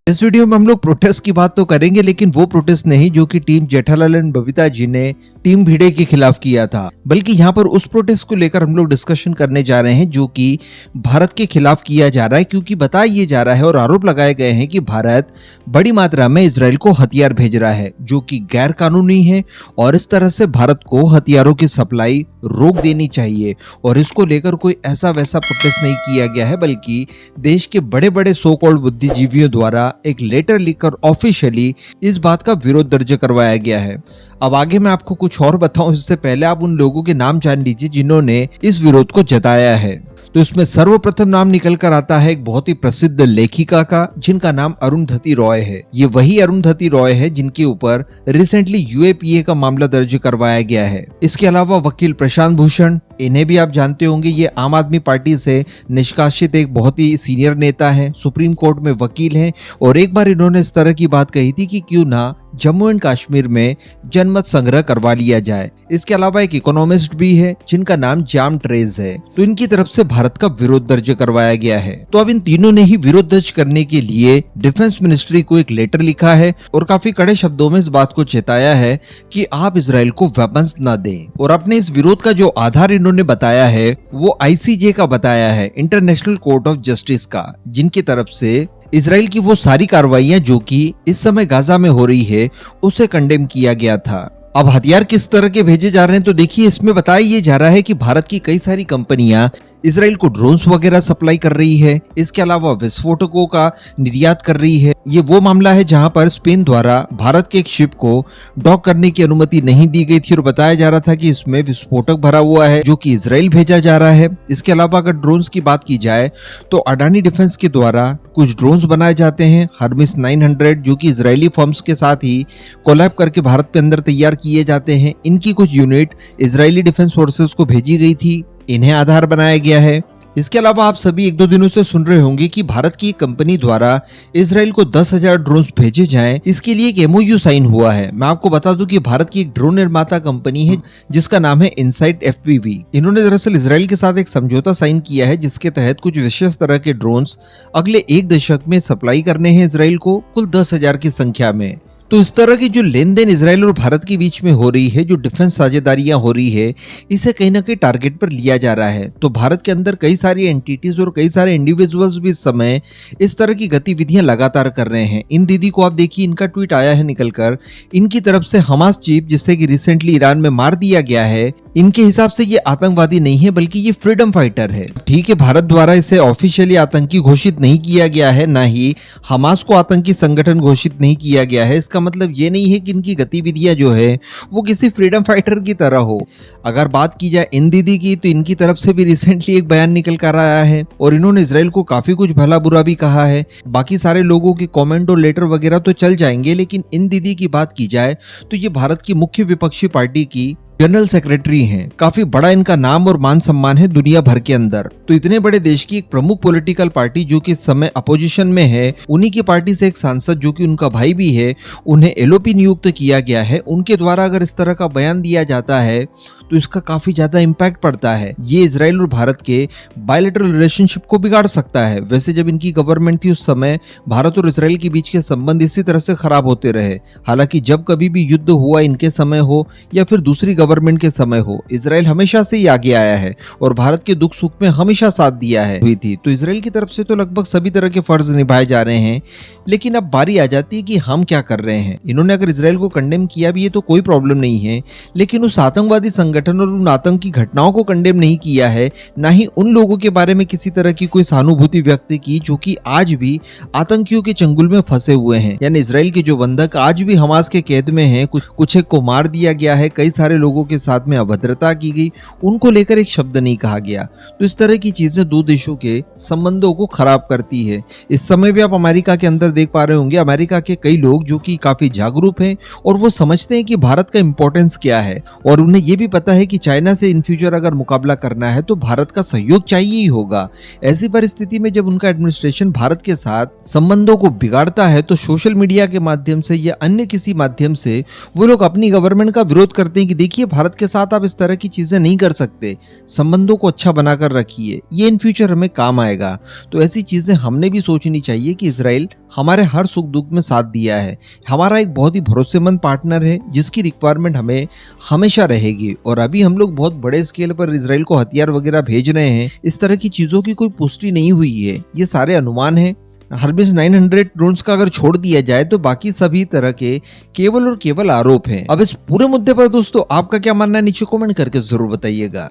इस वीडियो में हम लोग प्रोटेस्ट की बात तो करेंगे, लेकिन वो प्रोटेस्ट नहीं जो कि टीम जेठालाल एंड बबीता जी ने टीम भिड़े के खिलाफ किया था, बल्कि यहाँ पर उस प्रोटेस्ट को लेकर हम लोग डिस्कशन करने जा रहे हैं जो कि भारत के खिलाफ किया जा रहा है। क्योंकि बताया ये जा रहा है और आरोप लगाए गए हैं कि भारत बड़ी मात्रा में इजराइल को हथियार भेज रहा है जो कि गैर कानूनी है, और इस तरह से भारत को हथियारों की सप्लाई रोक देनी चाहिए। और इसको लेकर कोई ऐसा वैसा प्रोटेस्ट नहीं किया गया है, बल्कि देश के बड़े बड़े सो कॉल्ड बुद्धिजीवियों द्वारा एक लेटर लिखकर ऑफिशियली इस बात का विरोध दर्ज करवाया गया है। अब आगे मैं आपको कुछ और बताऊं, इससे पहले आप उन लोगों के नाम जान लीजिए जिन्होंने इस विरोध को जताया है। तो इसमें सर्वप्रथम नाम निकल कर आता है एक बहुत ही प्रसिद्ध लेखिका का, जिनका नाम अरुंधति रॉय है। ये वही अरुंधति रॉय है जिनके ऊपर रिसेंटली यूएपीए का मामला दर्ज करवाया गया है। इसके अलावा वकील प्रशांत भूषण, इन्हें भी आप जानते होंगे, ये आम आदमी पार्टी से निष्कासित एक बहुत ही सीनियर नेता है, सुप्रीम कोर्ट में वकील हैं, और एक बार इन्होंने इस तरह की बात कही थी कि क्यों ना जम्मू एंड कश्मीर में जनमत संग्रह करवा लिया जाए। इसके अलावा एक इकोनॉमिस्ट भी है जिनका नाम जाम ट्रेज है। तो इनकी तरफ से भारत का विरोध दर्ज करवाया गया है। तो अब इन तीनों ने ही विरोध दर्ज करने के लिए डिफेंस मिनिस्ट्री को एक लेटर लिखा है और काफी कड़े शब्दों में इस बात को चेताया है कि आप इजराइल को वेपन्स न दें। और अपने इस विरोध का जो आधार इन्होंने बताया है वो आईसीजे का बताया है, इंटरनेशनल कोर्ट ऑफ जस्टिस का, जिनकी तरफ से इजराइल की वो सारी कार्रवाइयां जो कि इस समय गाजा में हो रही है उसे कंडेम किया गया था। अब हथियार किस तरह के भेजे जा रहे हैं, तो देखिए इसमें बताया ये जा रहा है कि भारत की कई सारी कंपनियां इजराइल को ड्रोन्स वगैरह सप्लाई कर रही है। इसके अलावा विस्फोटकों का निर्यात कर रही है। ये वो मामला है जहां पर स्पेन द्वारा भारत के एक शिप को डॉक करने की अनुमति नहीं दी गई थी और बताया जा रहा था कि इसमें विस्फोटक भरा हुआ है जो कि इजराइल भेजा जा रहा है। इसके अलावा अगर ड्रोन्स की बात की जाए तो अडानी डिफेंस के द्वारा कुछ ड्रोन्स बनाए जाते हैं, हर्मिस 900, जो कि इजरायली फर्म्स के साथ ही कोलैब करके भारत के अंदर तैयार किए जाते हैं। इनकी कुछ यूनिट इजरायली डिफेंस फोर्सेस को भेजी गई थी, इन्हें आधार बनाया गया है। इसके अलावा आप सभी एक दो दिनों से सुन रहे होंगे कि भारत की एक कंपनी द्वारा इजराइल को 10,000 ड्रोन्स भेजे जाएं, इसके लिए एक एमओयू साइन हुआ है। मैं आपको बता दूं कि भारत की एक ड्रोन निर्माता कंपनी है जिसका नाम है इनसाइट एफपीवी। इन्होंने दरअसल इजराइल के साथ एक समझौता साइन किया है जिसके तहत कुछ विशेष तरह के ड्रोन्स अगले एक दशक में सप्लाई करने हैं इजराइल को, कुल 10,000 की संख्या में। तो इस तरह की जो लेन देन इजराइल और भारत के बीच में हो रही है, जो डिफेंस साझेदारियां हो रही है, इसे कहीं ना कहीं टारगेट पर लिया जा रहा है। तो भारत के अंदर कई सारी एंटिटीज और कई सारे इंडिविजुअल्स भी इस समय इस तरह की गतिविधियां लगातार कर रहे हैं। इन दीदी को आप देखिए, इनका ट्वीट आया है निकलकर, इनकी तरफ से हमास चीफ जिससे कि रिसेंटली ईरान में मार दिया गया है, इनके हिसाब से ये आतंकवादी नहीं है बल्कि ये फ्रीडम फाइटर है। ठीक है, भारत द्वारा इसे ऑफिशियली आतंकी घोषित नहीं किया गया है, ना ही हमास को आतंकी संगठन घोषित नहीं किया गया है। इसका मतलब ये नहीं है कि इनकी गतिविधियां जो है वो किसी फ्रीडम फाइटर की तरह हो। अगर बात की जाए इन दीदी की, तो इनकी तरफ से भी रिसेंटली एक बयान निकल कर आया है और इन्होंने इजराइल को काफी कुछ भला बुरा भी कहा है। बाकी सारे लोगों के कमेंट और लेटर वगैरह तो चल जाएंगे, लेकिन इन दीदी की बात की जाए तो ये भारत की मुख्य विपक्षी पार्टी की जनरल सेक्रेटरी हैं। काफी बड़ा इनका नाम और मान सम्मान है दुनिया भर के अंदर। तो इतने बड़े देश की एक प्रमुख पॉलिटिकल पार्टी जो कि इस समय अपोजिशन में है, उन्हीं की पार्टी से एक सांसद जो कि उनका भाई भी है, उन्हें एलओपी नियुक्त किया गया है। उनके द्वारा अगर इस तरह का बयान दिया जाता है तो इसका काफी ज्यादा इम्पैक्ट पड़ता है। ये इजराइल और भारत के बायलैटरल रिलेशनशिप को बिगाड़ सकता है। वैसे जब इनकी गवर्नमेंट थी उस समय भारत और इजराइल के बीच के संबंध इसी तरह से खराब होते रहे। हालांकि जब कभी भी युद्ध हुआ, इनके समय हो या फिर दूसरी गवर्नमेंट के समय हो, इजराइल हमेशा से ही आगे आया है और भारत के दुख सुख में हमेशा साथ दिया है हुई थी। तो इजराइल की तरफ से तो लगभग सभी तरह के फर्ज निभाए जा रहे हैं, लेकिन अब बारी आ जाती है कि हम क्या कर रहे हैं। इन्होंने अगर इजराइल को कंडेम किया भी है तो कोई प्रॉब्लम नहीं है, लेकिन उस आतंकवादी संगठन और उन आतंकी घटनाओं को कंडेम नहीं किया है, ना ही उन लोगों के बारे में किसी तरह की कोई सहानुभूति व्यक्त की जो कि आज भी आतंकियों के चंगुल में फंसे हुए हैं। यानी इजराइल के जो बंधक आज भी हमास के कैद में हैं, कुछ एक को मार दिया गया है, कई सारे लोगों के साथ में अभद्रता की गई, उनको लेकर एक शब्द नहीं कहा गया। तो इस तरह की चीजें दो देशों के संबंधों को खराब करती है। इस समय भी आप अमेरिका के अंदर देख पा रहे होंगे, अमेरिका के कई लोग जो कि काफी जागरूक हैं और वो समझते हैं कि भारत का इंपॉर्टेंस क्या है, और उन्हें ये भी पता जाता है कि चाइना से इन फ्यूचर अगर मुकाबला करना है तो भारत का सहयोग चाहिए ही होगा। ऐसी परिस्थिति में जब उनका एडमिनिस्ट्रेशन भारत के साथ संबंधों को बिगाड़ता है तो सोशल मीडिया के माध्यम से या अन्य किसी माध्यम से वो लोग अपनी गवर्नमेंट का विरोध करते हैं कि देखिए भारत के साथ आप इस तरह की चीजें नहीं कर सकते, संबंधों को अच्छा बनाकर रखिए, ये इन फ्यूचर हमें काम आएगा। तो ऐसी चीजें हमने भी सोचनी चाहिए कि इजराइल हमारे हर सुख दुख में साथ दिया है, हमारा एक बहुत ही भरोसेमंद पार्टनर है जिसकी रिक्वायरमेंट हमें हमेशा रहेगी। और अभी हम लोग बहुत बड़े स्केल पर इजराइल को हथियार वगैरह भेज रहे हैं, इस तरह की चीजों की कोई पुष्टि नहीं हुई है, ये सारे अनुमान हैं। हर्बिस 900 ड्रोन्स का अगर छोड़ दिया जाए तो बाकी सभी तरह के केवल और केवल आरोप हैं। अब इस पूरे मुद्दे पर दोस्तों आपका क्या मानना है, नीचे कमेंट करके जरूर बताइएगा।